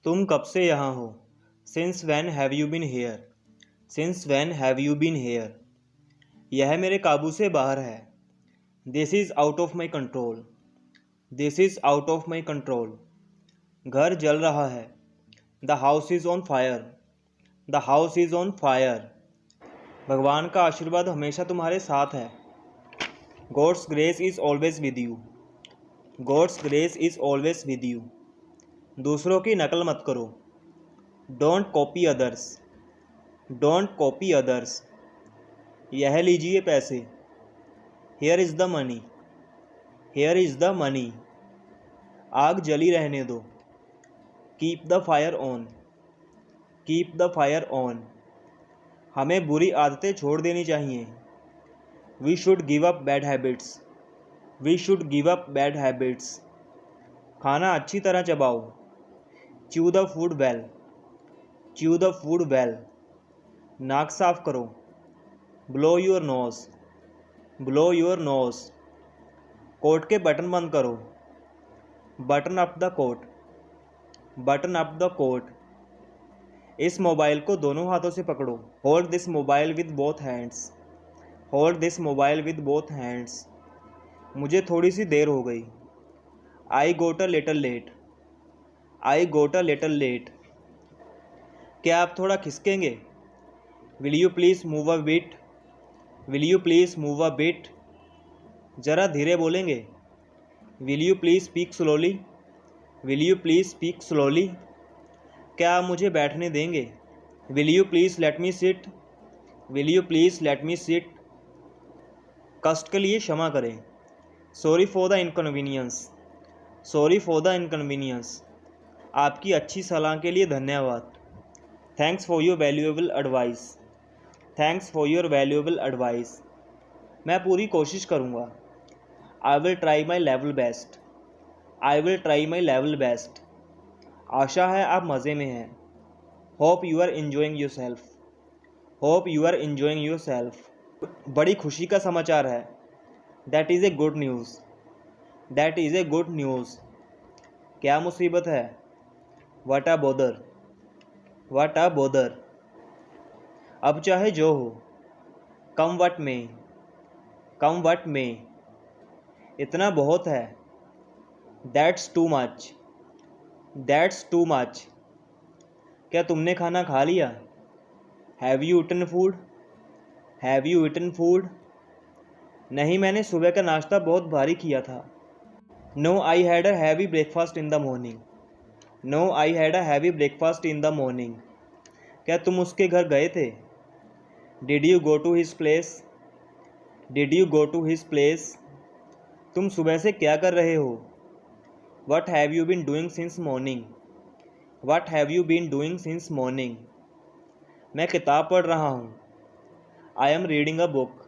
तुम कब से यहाँ हो? Since when have you been here? Since when have you been here? यह मेरे काबू से बाहर है। This is out of my control. This is out of my control. घर जल रहा है। The house is on fire. The house is on fire. भगवान का आशीर्वाद हमेशा तुम्हारे साथ है। God's grace is always with you. God's grace is always with you. दूसरों की नकल मत करो। Don't copy others. Don't copy others. यह लीजिए पैसे। Here is the money. Here is the money. आग जली रहने दो। Keep the fire on. Keep the fire on. हमें बुरी आदतें छोड़ देनी चाहिए। We should give up bad habits. We should give up bad habits. खाना अच्छी तरह चबाओ। Chew the food well. Chew the food well. नाक साफ करो। Blow your nose. Blow your knows. Coat के बटन बंद करो। Button up the coat. Button up the coat. इस मोबाइल को दोनों हाथों से पकड़ो। Hold this mobile with both hands. Hold this mobile with both hands. मुझे थोड़ी सी देर हो गई। I got a little late. I got a little late. क्या आप थोड़ा खिसकेंगे? Will you please move a bit. Will you please move a bit. ज़रा धीरे बोलेंगे? Will you please speak slowly. Will you please speak slowly. क्या आप मुझे बैठने देंगे? Will you please let me sit. Will you please let me sit. कष्ट के लिए क्षमा करें। Sorry for the inconvenience. Sorry for the inconvenience. आपकी अच्छी सलाह के लिए धन्यवाद। Thanks for your valuable advice. Thanks for your valuable advice. मैं पूरी कोशिश करूँगा। I will try my level best. I will try my level best. आशा है आप मज़े में हैं। Hope you are enjoying your self. Hope you are enjoying your self. बड़ी खुशी का समाचार है। That is a good news. That is a good news. क्या मुसीबत है? What a bother. What a bother. अब चाहे जो हो। Come what may. Come what may. इतना बहुत है। That's too much. That's too much. क्या तुमने खाना खा लिया? Have you eaten food. Have you eaten food. नहीं, मैंने सुबह का नाश्ता बहुत भारी किया था। No I had a heavy breakfast in the morning. No I had a heavy breakfast in the morning. क्या तुम उसके घर गए थे? Did you go to his place. Did you go to his place. तुम सुबह से क्या कर रहे हो? What have you been doing since morning. What have you been doing since morning. मैं किताब पढ़ रहा हूँ। I am reading a book.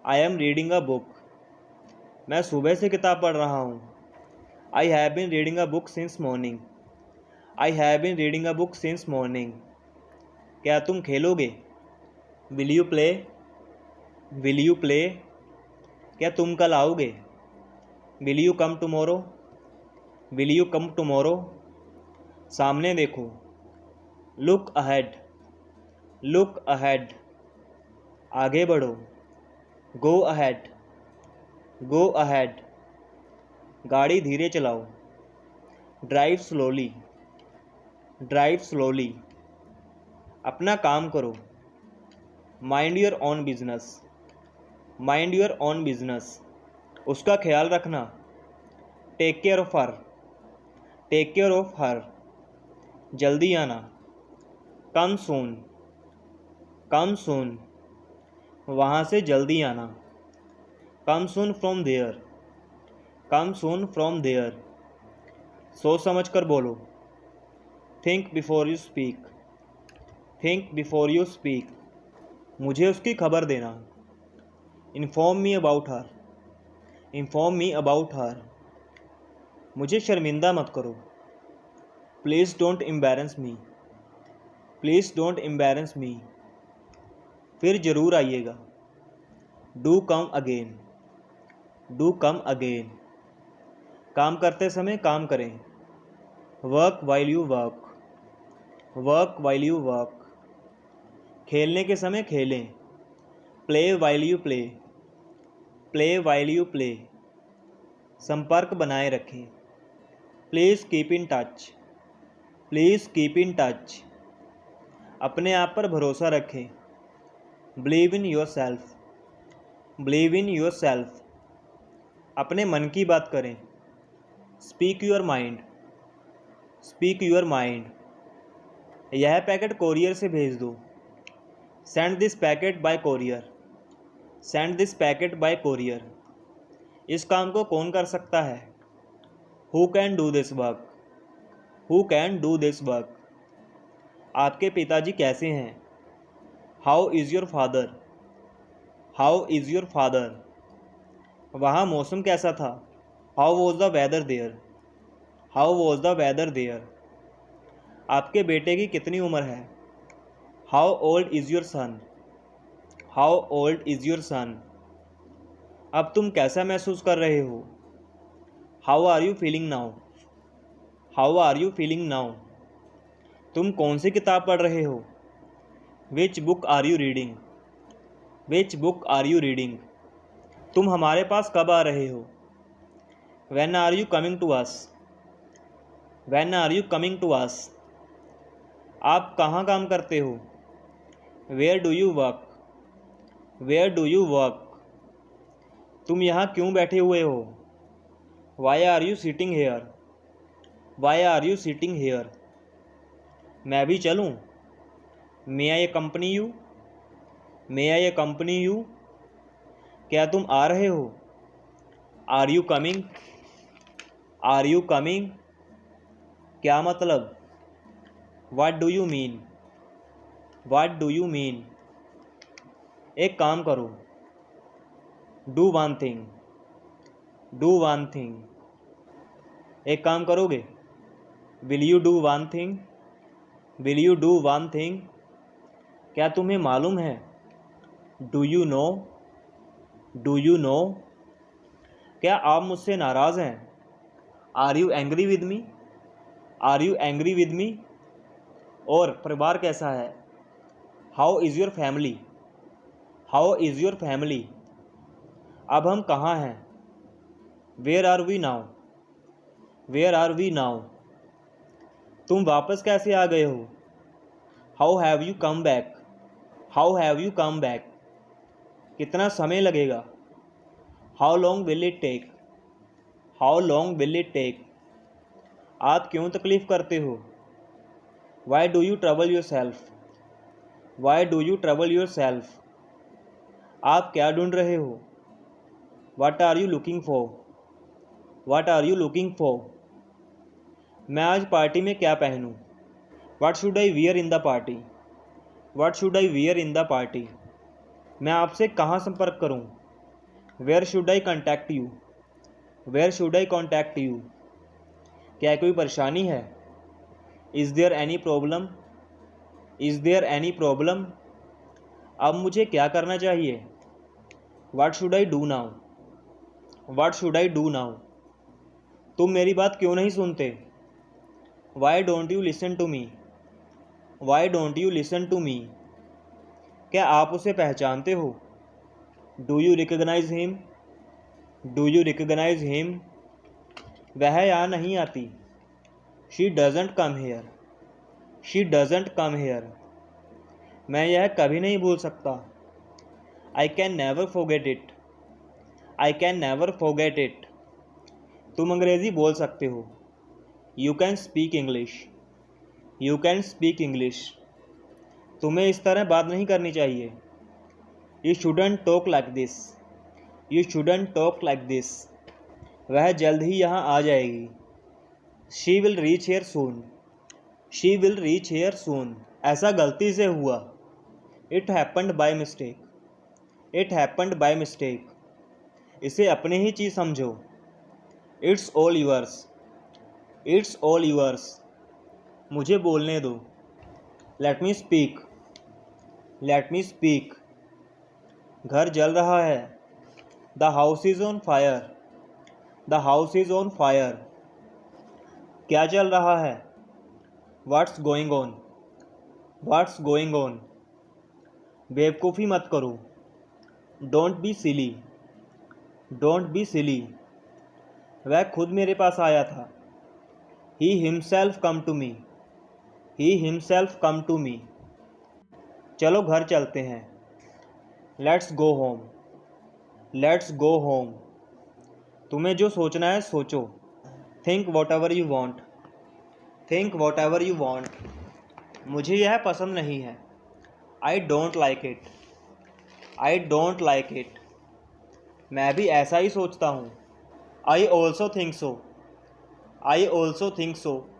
I am reading a book. मैं सुबह से किताब पढ़ रहा हूँ। I have been reading a book since morning. I have been reading a book since morning. क्या तुम खेलोगे? Will you play. Will you play. क्या तुम कल आओगे? Will you come tomorrow. Will you come tomorrow. सामने देखो। Look ahead. Look ahead. आगे बढ़ो। Go ahead. Go ahead. गाड़ी धीरे चलाओ। Drive slowly. Drive slowly. अपना काम करो। Mind your own business. Mind your own business. उसका ख्याल रखना। Take care of her. Take care of her. जल्दी आना। कम सून। कम सून। वहाँ से जल्दी आना। Come soon from there. Come soon from there. सोच समझ कर बोलो। Think before you speak. Think before you speak. मुझे उसकी खबर देना। Inform me about her. Inform me about her. मुझे शर्मिंदा मत करो। Please don't embarrass me. Please don't embarrass me. फिर ज़रूर आइएगा। Do come again. Do come again. काम करते समय काम करें। Work while you work, work while you work. खेलने के समय खेलें, play while you play, play while you play. संपर्क बनाए रखें, please keep in touch, please keep in touch. अपने आप पर भरोसा रखें, believe in your self, believe in your self. अपने मन की बात करें, speak your mind, speak your mind. यह पैकेट कोरियर से भेज दो, send this packet bye courier, send this packet bye courier. इस काम को कौन कर सकता है, who can do this work, who can do this work. आपके पिताजी कैसे हैं, how is your father, how is your father. वहाँ मौसम कैसा था, how was the weather there, how was the weather there. आपके बेटे की कितनी उम्र है, how old is your son, how old is your son. अब तुम कैसा महसूस कर रहे हो, how are you feeling now, how are you feeling now. तुम कौन सी किताब पढ़ रहे हो, which book are you reading, which book are you reading. तुम हमारे पास कब आ रहे हो, when are you coming to us, when are you coming to us. आप कहाँ काम करते हो, where do you work, where do you work. तुम यहाँ क्यों बैठे हुए हो, why are you sitting here, why are you sitting here. मैं भी चलूँ, may I company you, may I company you. क्या तुम आ रहे हो, are you coming, are you coming. क्या मतलब, what do you mean, what do you mean. एक काम करो, do one thing, do one thing. एक काम करोगे, will you do one thing, will you do one thing. क्या तुम्हें मालूम है, do you know, do you know. क्या आप मुझसे नाराज़ हैं, are you angry with me, are you angry with me. और परिवार कैसा है, how is your family, how is your family. अब हम कहाँ हैं, where are we now, where are we now. तुम वापस कैसे आ गए हो, how have you come back, how have you come back. कितना समय लगेगा, how long will it take, how long will it take. आप क्यों तकलीफ़ करते हो, why do you trouble your self, why do you trouble your self. आप क्या ढूंढ रहे हो, what are you looking for, what are you looking for. मैं आज पार्टी में क्या पहनूं, what should I wear in the party, what should I wear in the party. मैं आपसे कहाँ संपर्क करूं, where should I contact you, where should I contact you. क्या कोई परेशानी है, is there any problem, is there any problem. अब मुझे क्या करना चाहिए, वाट should I do now, what should I do now. तुम मेरी बात क्यों नहीं सुनते, why don't you listen to me, why don't you listen to me. क्या आप उसे पहचानते हो, do you recognise him, do you recognise him. वह यहाँ नहीं आती, she doesn't come here, she doesn't come here. मैं यह कभी नहीं भूल सकता, I can never forget it, I can never forget it. तुम अंग्रेज़ी बोल सकते हो, you can speak English, you can speak English. तुम्हें इस तरह बात नहीं करनी चाहिए, you shouldn't talk like this, you shouldn't talk like this. वह जल्द ही यहाँ आ जाएगी, she will reach here soon, she will reach here soon. ऐसा गलती से हुआ, it happened by mistake, it happened by mistake. इसे अपनी ही चीज़ समझो, it's all yours, it's all yours. मुझे बोलने दो, let me speak, let me speak. घर जल रहा है, the house is on fire, the house is on fire. क्या चल रहा है? What's going on? What's going on? बेवकूफ़ी मत करो। Don't be silly. Don't be silly. वह खुद मेरे पास आया था। He himself come to me. He himself come to me. चलो घर चलते हैं। Let's go home. Let's go home. तुम्हें जो सोचना है सोचो। Think what ever you want. Think what ever you want. मुझे यह पसंद नहीं है। I don't like it. I don't like it. मैं भी ऐसा ही सोचता हूँ। I also think so. I also think so.